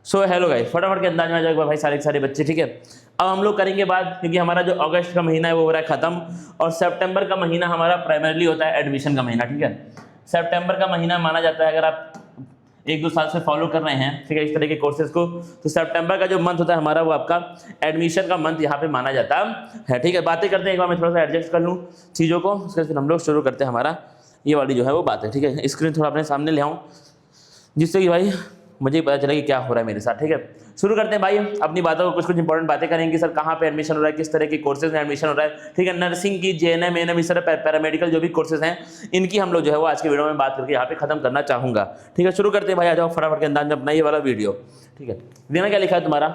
So hello guys, फटाफट के अंदाज में आ जाएगा भाई सारे के सारे बच्चे। ठीक है, अब हम लोग करेंगे बात, क्योंकि हमारा जो अगस्त का महीना है वो हो रहा है खत्म, और सितंबर का महीना हमारा प्राइमरीली होता है एडमिशन का महीना। ठीक है, सितंबर का महीना माना जाता है, अगर आप 1-2 साल से फॉलो कर रहे हैं ठीक है इस तरह के कोर्सेज को, तो सितंबर का जो मंथ होता है हमारा वो आपका एडमिशन का मंथ यहाँ पे माना जाता है। ठीक है, बातें करते हैं, एक बार मैं थोड़ा सा एडजस्ट कर लूँ चीज़ों को, उसके बाद फिर हम लोग शुरू करते हैं हमारा ये वाली जो है वो बात है। ठीक है, स्क्रीन थोड़ा अपने सामने ले आऊँ जिससे कि भाई मुझे पता चला कि क्या हो रहा है मेरे साथ। ठीक है, शुरू करते हैं भाई अपनी बातों को, कुछ इंपॉर्टेंट बातें करेंगे सर, कहाँ पे एडमिशन हो रहा है, किस तरह के कोर्सेज में एडमिशन हो रहा है। ठीक है, नर्सिंग की, जेएनएम, एएनएम, इस तरह पैरामेडिकल जो भी कोर्सेज हैं इनकी हम लोग जो है वो आज की वीडियो में बात करके यहाँ पे खत्म करना चाहूंगा। ठीक है, शुरू करते हैं भाई, आ जाओ फटाफट के अंदाज में अपना ये वाला वीडियो। ठीक है, देना क्या लिखा है तुम्हारा,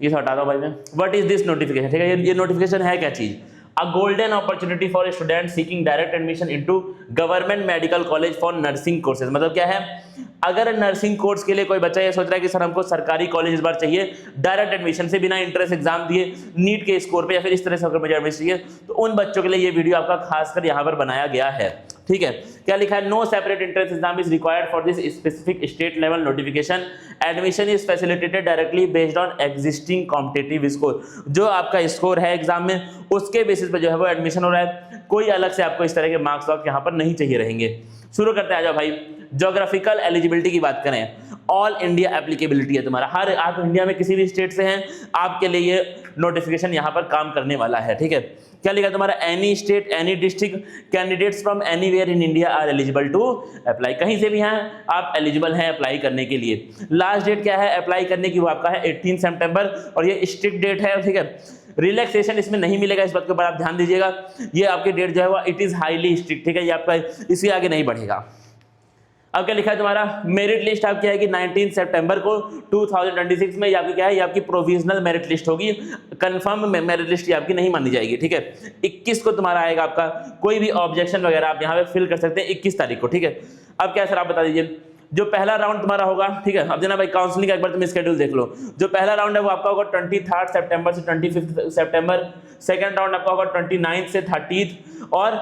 ये हटा दो भाई मैं, व्हाट इज दिस नोटिफिकेशन। ठीक है, ये नोटिफिकेशन है क्या चीज, A golden opportunity for a student seeking direct admission into government medical college for nursing courses। मतलब क्या है, अगर नर्सिंग कोर्स के लिए कोई बच्चा ये सोच रहा है कि सर हमको सरकारी कॉलेज इस बार चाहिए डायरेक्ट एडमिशन से, बिना इंट्रेंस एग्जाम दिए, नीट के स्कोर पे या फिर इस तरह से अगर मुझे एडमिशन चाहिए, तो उन बच्चों के लिए ये वीडियो आपका खासकर यहाँ पर बनाया गया है। ठीक है, क्या लिखा है, no separate entrance exam is required for this specific state level notification, admission is facilitated directly based on existing competitive score. जो आपका स्कोर है एग्जाम में उसके बेसिस पे जो है वो एडमिशन हो रहा है, कोई अलग से आपको इस तरह के मार्क्स वार्क्स यहाँ पर नहीं चाहिए रहेंगे। शुरू करते हैं, आ जाओ भाई। ज्योग्राफिकल एलिजिबिलिटी की बात करें, ऑल इंडिया एप्लीकेबिलिटी है तुम्हारा, हर आप इंडिया में किसी भी स्टेट से हैं आपके लिए ये नोटिफिकेशन यहाँ पर काम करने वाला है। ठीक है, क्या लिखा तुम्हारा, any state any district candidates from anywhere in India are eligible to apply. कहीं से भी हैं आप एलिजिबल हैं अप्लाई करने के लिए। लास्ट डेट क्या है अप्लाई करने की, वो आपका है 18 सितंबर, और ये स्ट्रिक्ट डेट है। ठीक है, रिलैक्सेशन इसमें नहीं मिलेगा, इस बात के ऊपर आप ध्यान दीजिएगा। ये आपकी डेट जो है वो इट इज हाईली स्ट्रिक्ट। ठीक है, ये आपका इसके आगे नहीं बढ़ेगा। अब क्या लिखा है तुम्हारा, मेरिट लिस्ट आपकी आएगी 19 सितंबर को 2026 में। ये आपकी क्या है, ये आपकी प्रोविजनल मेरिट लिस्ट होगी, कंफर्म मेरिट लिस्ट ये आपकी नहीं मानी जाएगी। ठीक है, 21 को तुम्हारा आएगा आपका, कोई भी ऑब्जेक्शन वगैरह आप यहाँ पे फिल कर सकते हैं 21 तारीख को। ठीक है, अब क्या सर आप बता दीजिए, जो पहला राउंड तुम्हारा होगा, ठीक है, अब देना भाई काउंसलिंग का एक बार तुम स्केड्यूल देख लो। जो पहला राउंड है वो आपका होगा 23 सितंबर से 25 सितंबर, सेकंड राउंड आपका होगा 29 से 30, और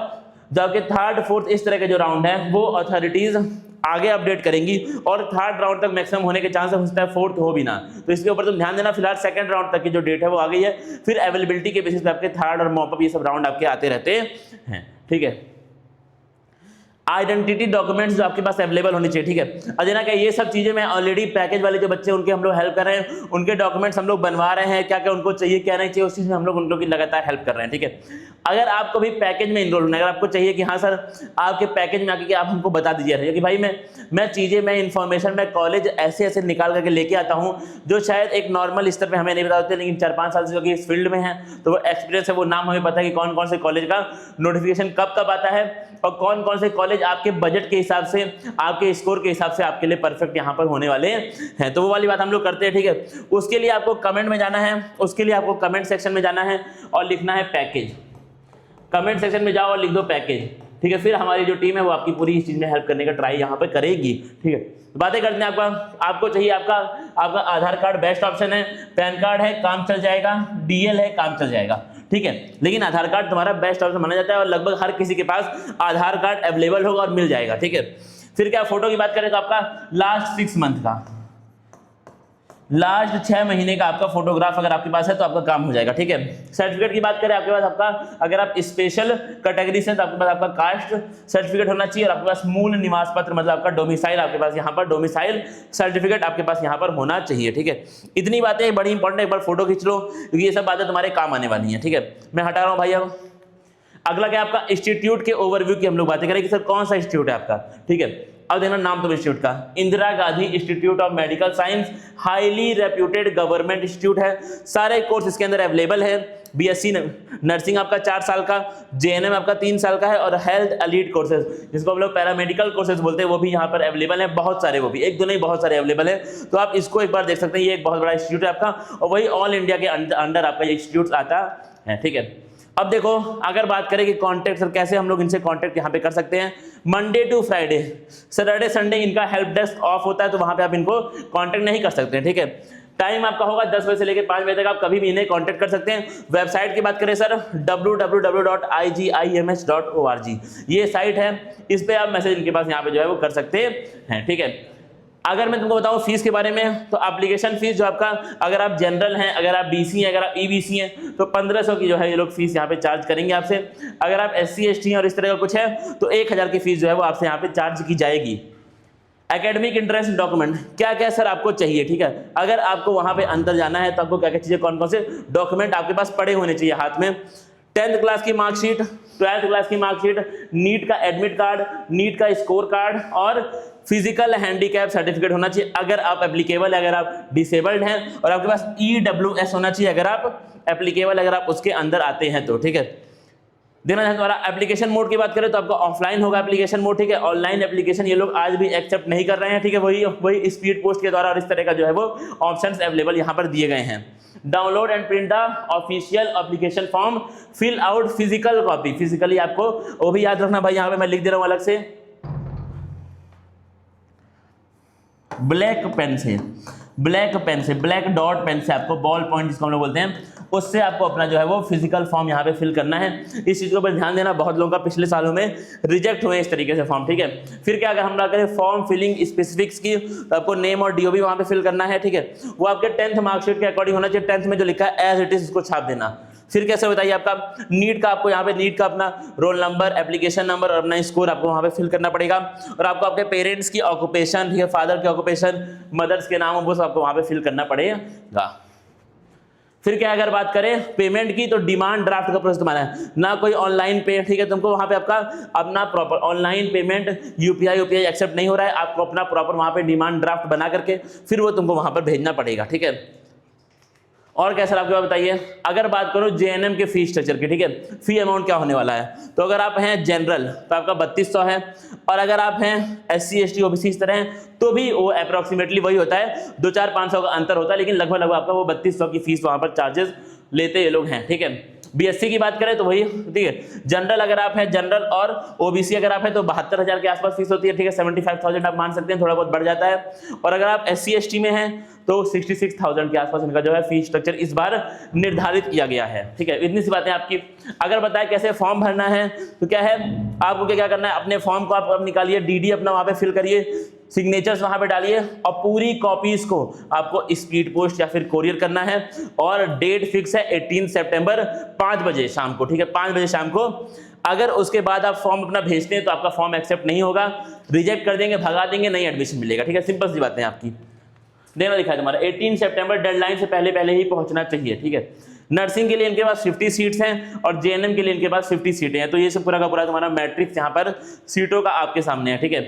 जबकि थर्ड फोर्थ इस तरह के जो राउंड है वो अथॉरिटीज आगे अपडेट करेंगी, और थर्ड राउंड तक मैक्सिमम होने के चांसेस होता है, फोर्थ हो भी ना, तो इसके ऊपर तुम ध्यान देना। फिलहाल सेकंड राउंड तक की जो डेट है वो आ गई है, फिर अवेलेबिलिटी के बेसिस पे आपके थर्ड और मॉपअप ये सब राउंड आपके आते रहते हैं। ठीक है, आइडेंटिटी डॉक्यूमेंट्स जो आपके पास अवेलेबल होनी चाहिए। ठीक है, अजना क्या ये सब चीजें मैं ऑलरेडी पैकेज वाले जो बच्चे उनके हम लोग हेल्प कर रहे हैं, उनके डॉक्यूमेंट्स हम लोग बनवा रहे हैं, क्या क्या उनको चाहिए क्या नहीं चाहिए उस चीज में हम लोग उन लोग की लगातार हेल्प कर रहे हैं। ठीक है, अगर आपको भी पैकेज में इनरोल होना है, अगर आपको चाहिए कि हाँ सर आपके पैकेज में आके कि आप हमको बता दीजिए कि भाई मैं चीजें, मैं इन्फॉर्मेशन, मैं कॉलेज ऐसे ऐसे निकाल करके लेके आता हूँ जो शायद एक नॉर्मल स्तर पे हमें नहीं बताते, लेकिन 4-5 साल से जो कि इस फील्ड में है तो वो एक्सपीरियंस है, वो नाम हमें पता है कि कौन कौन से कॉलेज का नोटिफिकेशन कब कब आता है, और कौन कौन से कॉलेज आपके बजट के हिसाब से, आपके स्कोर के हिसाब से आपके लिए परफेक्ट यहाँ पर होने वाले हैं। तो वो वाली बात हम लोग करते हैं। ठीक है, उसके लिए आपको कमेंट में जाना है, उसके लिए आपको कमेंट सेक्शन में जाना है और लिखना है पैकेज। कमेंट सेक्शन में जाओ और लिख दो पैकेज। ठीक है, फिर हमारी जो टीम है वो आपकी पूरी इस चीज में हेल्प करने का ट्राई यहाँ पे करेगी। ठीक है, बातें करते हैं। आपको चाहिए आपका आधार कार्ड बेस्ट ऑप्शन है, पैन कार्ड है काम चल जाएगा, डीएल है काम चल जाएगा। ठीक है, लेकिन आधार कार्ड तुम्हारा बेस्ट ऑप्शन माना जाता है, और लगभग हर किसी के पास आधार कार्ड अवेलेबल होगा और मिल जाएगा। ठीक है, फिर क्या फोटो की बात करें तो आपका लास्ट 6 मंथ का, लास्ट 6 महीने का आपका फोटोग्राफ अगर आपके पास है तो आपका काम हो जाएगा। ठीक है, सर्टिफिकेट की बात करें आपके पास आपका, अगर आप स्पेशल कैटेगरी से तो आपके पास आपका कास्ट सर्टिफिकेट होना चाहिए, और आपके पास मूल निवास पत्र मतलब आपका डोमिसाइल, आपके पास यहाँ पर डोमिसाइल सर्टिफिकेट आपके पास यहाँ पर होना चाहिए। ठीक है, इतनी बातें बड़ी इंपॉर्टेंट, एक बार फोटो खींच लो क्योंकि ये सब बातें तुम्हारे काम आने वाली है। ठीक है, मैं हटा रहा हूँ भाई। अब अगला क्या आपका इंस्टीट्यूट के ओवरव्यू की हम लोग बातें करें कि सर कौन सा इंस्टीट्यूट है आपका। ठीक है, अब देखना नाम तो इंस्टीट्यूट का, Indira Gandhi institute of medical science, highly reputed government institute है, सारे कोर्स इसके अंदर अवेलेबल है। बीएससी नर्सिंग आपका 4 साल का, जेएनएम आपका 3 साल का है, और हेल्थ एलीट कोर्सेज जिसको हम लोग पैरामेडिकल कोर्सेज बोलते हैं वो भी यहाँ पर अवेलेबल है, बहुत सारे, वो भी एक दो नहीं बहुत सारे अवेलेबल है। तो आप इसको एक बार देख सकते हैं, ये एक बहुत बड़ा इंस्टीट्यूट है आपका, और वही ऑल इंडिया के अंडर आपका ये इंस्टीट्यूट आता है। ठीक है, अब देखो अगर बात करें कि कांटेक्ट सर कैसे हम लोग इनसे कांटेक्ट यहाँ पे कर सकते हैं, Monday to Friday, Saturday Sunday इनका हेल्प डेस्क ऑफ होता है, तो वहां पे आप इनको कांटेक्ट नहीं कर सकते हैं। ठीक है, टाइम आपका होगा 10 बजे से लेकर 5 बजे तक, आप कभी भी इन्हें कांटेक्ट कर सकते हैं। वेबसाइट की बात करें सर www.igims.org ये साइट है, इस पे आप मैसेज इनके पास यहाँ पे जो है वो कर सकते हैं। ठीक है, अगर मैं तुमको बताऊं फीस के बारे में, तो एप्लीकेशन फीस जो आपका, अगर आप जनरल हैं, अगर आप बीसी हैं, अगर आप ईबीसी हैं, तो 1500 की जो है ये लोग फीस यहाँ पे चार्ज करेंगे आपसे। अगर आप एससी एसटी हैं और इस तरह का कुछ है तो 1000 की फीस जो है वो आपसे यहाँ पे चार्ज की जाएगी। एकेडमिक इंटरेस्ट डॉक्यूमेंट क्या क्या सर आपको चाहिए, ठीक है। अगर आपको वहाँ पे अंदर जाना है तो आपको क्या क्या चीज़ें, कौन कौन से डॉक्यूमेंट आपके पास पड़े होने चाहिए हाथ में। 10th क्लास की मार्कशीट, 12th क्लास की मार्कशीट, नीट का एडमिट कार्ड, नीट का स्कोर कार्ड और फिजिकल हैंडीकैप सर्टिफिकेट होना चाहिए अगर आप एप्लीकेबल, अगर आप डिसेबल्ड हैं, और आपके पास EWS होना चाहिए अगर आप एप्लीकेबल, अगर आप उसके अंदर आते हैं तो, ठीक है। देना है तुम्हारा एप्लीकेशन मोड की बात करें तो आपका ऑफलाइन होगा एप्लीकेशन मोड, ठीक है। ऑनलाइन एप्लीकेशन ये लोग आज भी एक्सेप्ट नहीं कर रहे हैं, ठीक है। वही स्पीड पोस्ट के द्वारा और इस तरह का जो है वो ऑप्शंस अवेलेबल यहाँ पर दिए गए हैं। Download and print the official application form, fill out physical copy, physically आपको वो भी याद रखना भाई, यहाँ पे मैं लिख दे रहा हूँ अलग से, ब्लैक पेन से, ब्लैक पेन से, ब्लैक डॉट पेन से आपको, बॉल पॉइंट जिसको हम लोग बोलते हैं, उससे आपको अपना जो है वो फिजिकल फॉर्म यहाँ पे फिल करना है। इस चीज़ के ऊपर ध्यान देना, बहुत लोगों का पिछले सालों में रिजेक्ट हुए इस तरीके से फॉर्म, ठीक है। फिर क्या, अगर हम बात करें फॉर्म फिलिंग स्पेसिफिक्स की, तो आपको नेम और डीओबी वहाँ पे फिल करना है, ठीक है। वो आपके 10th मार्कशीट के अकॉर्डिंग होना चाहिए, 10th में जो लिखा है एज इट इज उसको छाप देना। फिर कैसे बताइए, आपका नीट का, आपको यहाँ पे नीट का अपना रोल नंबर, एप्लीकेशन नंबर और अपना स्कोर आपको वहाँ पे फिल करना पड़ेगा, और आपको आपके पेरेंट्स की ऑक्यूपेशन, ठीक है, फादर की ऑक्यूपेशन, मदर्स के नाम, वो सब आपको वहाँ पे फिल करना पड़ेगा। फिर क्या, अगर बात करें पेमेंट की, तो डिमांड ड्राफ्ट का प्रोसेस तुम्हारा है, ना कोई ऑनलाइन पे, ठीक है। तुमको वहाँ पे आपका अपना proper online payment UPI accept नहीं हो रहा है, आपको अपना प्रॉपर वहाँ पे डिमांड ड्राफ्ट बना करके फिर वो तुमको वहाँ पर भेजना पड़ेगा, ठीक है। और क्या सर आपके पास बताइए, अगर बात करो जेएनएम के फी स्ट्रक्चर की, ठीक है, फी अमाउंट क्या होने वाला है, तो अगर आप हैं जनरल तो आपका 3200 है, और अगर आप हैं एससी एसटी ओबीसी इस तरह हैं तो भी वो अप्रॉक्सीमेटली वही होता है, 2-4-500 का अंतर होता है, लेकिन लगभग आपका वो 3200 की फीस वहाँ पर चार्जेस लेते ये लोग हैं, ठीक है। बीएससी की बात करें तो वही, ठीक है। जनरल अगर आप हैं, जनरल और ओबीसी अगर आप हैं तो 72,000 के आसपास फीस होती है, ठीक है। 75,000 आप मान सकते हैं, थोड़ा बहुत बढ़ जाता है। और अगर आप एससी एसटी में हैं तो 66,000 के आसपास इनका जो है फीस स्ट्रक्चर इस बार निर्धारित किया गया है, ठीक है। इतनी सी बातें आपकी। अगर बताएं कैसे फॉर्म भरना है, तो क्या है, आपको क्या करना है, अपने फॉर्म को आप निकालिए, डीडी अपना वहाँ पे फिल करिए, सिग्नेचर्स वहां पे डालिए, और पूरी कॉपीज को आपको स्पीड पोस्ट या फिर कोरियर करना है। और डेट फिक्स है 18 सितंबर 5 बजे शाम को, ठीक है, 5 बजे शाम को। अगर उसके बाद आप फॉर्म अपना भेजते हैं तो आपका फॉर्म एक्सेप्ट नहीं होगा, रिजेक्ट कर देंगे, भगा देंगे, नहीं एडमिशन मिलेगा, ठीक है। सिंपल सी बातें आपकी। देना लिखा है तुम्हारा 18 सितंबर डेडलाइन से पहले ही पहुंचना चाहिए, ठीक है। नर्सिंग के लिए इनके पास 50 सीट्स हैं और जेएनएम के लिए इनके पास 50 सीटें हैं, तो ये सब पूरा का पूरा तुम्हारा मैट्रिक्स यहाँ पर सीटों का आपके सामने है, ठीक है।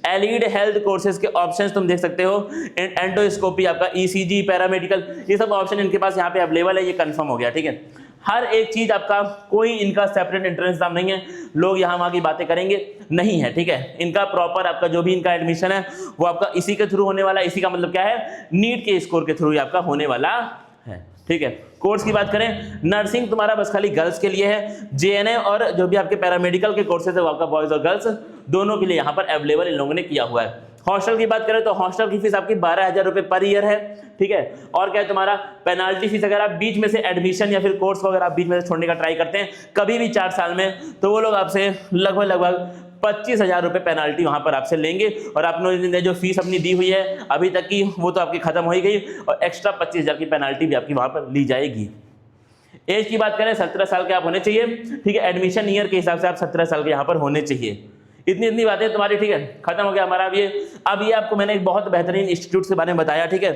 एलिड हेल्थ कोर्सेज के ऑप्शंस तुम देख सकते हो, एंडोस्कोपी, आपका ईसीजी, पैरामेडिकल, ये सब ऑप्शन इनके पास यहाँ पे अवेलेबल है, ये कंफर्म हो गया, ठीक है। हर एक चीज आपका, कोई इनका सेपरेट एंट्रेंस एग्जाम नहीं है, लोग यहाँ वहाँ की बातें करेंगे नहीं है, ठीक है। इनका प्रॉपर आपका जो भी इनका एडमिशन है वो आपका इसी के थ्रू होने वाला है। इसी का मतलब क्या है, नीट के स्कोर के थ्रू ही आपका होने वाला है, ठीक है। कोर्स की बात करें, नर्सिंग तुम्हारा बस खाली गर्ल्स के लिए है, जेएनएम और जो भी आपके पैरामेडिकल के कोर्सेज है वो आपका बॉयज और गर्ल्स दोनों के लिए यहाँ पर अवेलेबल इन लोगों ने किया हुआ है। हॉस्टल की बात करें तो हॉस्टल की फीस आपकी 12,000 रुपए पर ईयर है, ठीक है। और क्या है तुम्हारा पेनाल्टी फीस, अगर आप बीच में से एडमिशन या फिर कोर्स को अगर आप बीच में से छोड़ने का ट्राई करते हैं कभी भी 4 साल में, तो वो लोग आपसे लगभग 25,000 रुपए पेनाल्टी वहां पर आपसे लेंगे। और आपने जो फीस अपनी दी हुई है अभी तक की, वो तो आपकी खत्म हो ही गई, और एक्स्ट्रा 25,000 की पेनाल्टी भी आपकी वहां पर ली जाएगी। एज की बात करें 17 साल के आप होने चाहिए, ठीक है। एडमिशन ईयर के हिसाब से आप 17 साल के यहाँ पर होने चाहिए। इतनी बातें तुम्हारी, ठीक है, खत्म हो गया हमारा। अब ये आपको मैंने एक बहुत बेहतरीन इंस्टीट्यूट के बारे में बताया, ठीक है,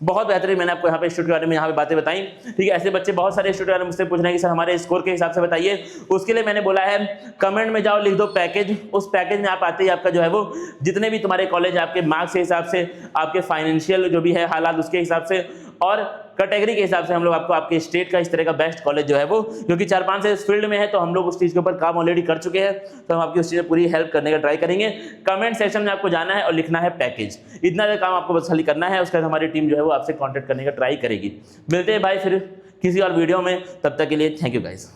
बहुत बेहतरीन मैंने आपको यहाँ पे इंस्टीट्यूट के बारे में यहाँ पे बातें बताई, ठीक है। ऐसे बच्चे बहुत सारे इंस्टीट्यूट वाले मुझसे पूछ रहे हैं कि सर हमारे स्कोर के हिसाब से बताइए, उसके लिए मैंने बोला है कमेंट में जाओ, लिख दो पैकेज। उस पैकेज में आप आते ही आपका जो है वो जितने भी तुम्हारे कॉलेज आपके मार्क्स के हिसाब से, आपके फाइनेंशियल जो भी है हालात उसके हिसाब से, और कैटेगरी के हिसाब से हम लोग आपको आपके स्टेट का इस तरह का बेस्ट कॉलेज जो है वो, क्योंकि 4-5 से इस फील्ड में है तो हम लोग उस चीज़ के ऊपर काम ऑलरेडी कर चुके हैं, तो हम आपकी उस चीज़ में पूरी हेल्प करने का ट्राई करेंगे। कमेंट सेक्शन में आपको जाना है और लिखना है पैकेज, इतना काम आपको बस खाली करना है। उसके बाद हमारी टीम जो है वो आपसे कॉन्टैक्ट करने का ट्राई करेगी। मिलते हैं भाई फिर किसी और वीडियो में, तब तक के लिए थैंक यू गाइस।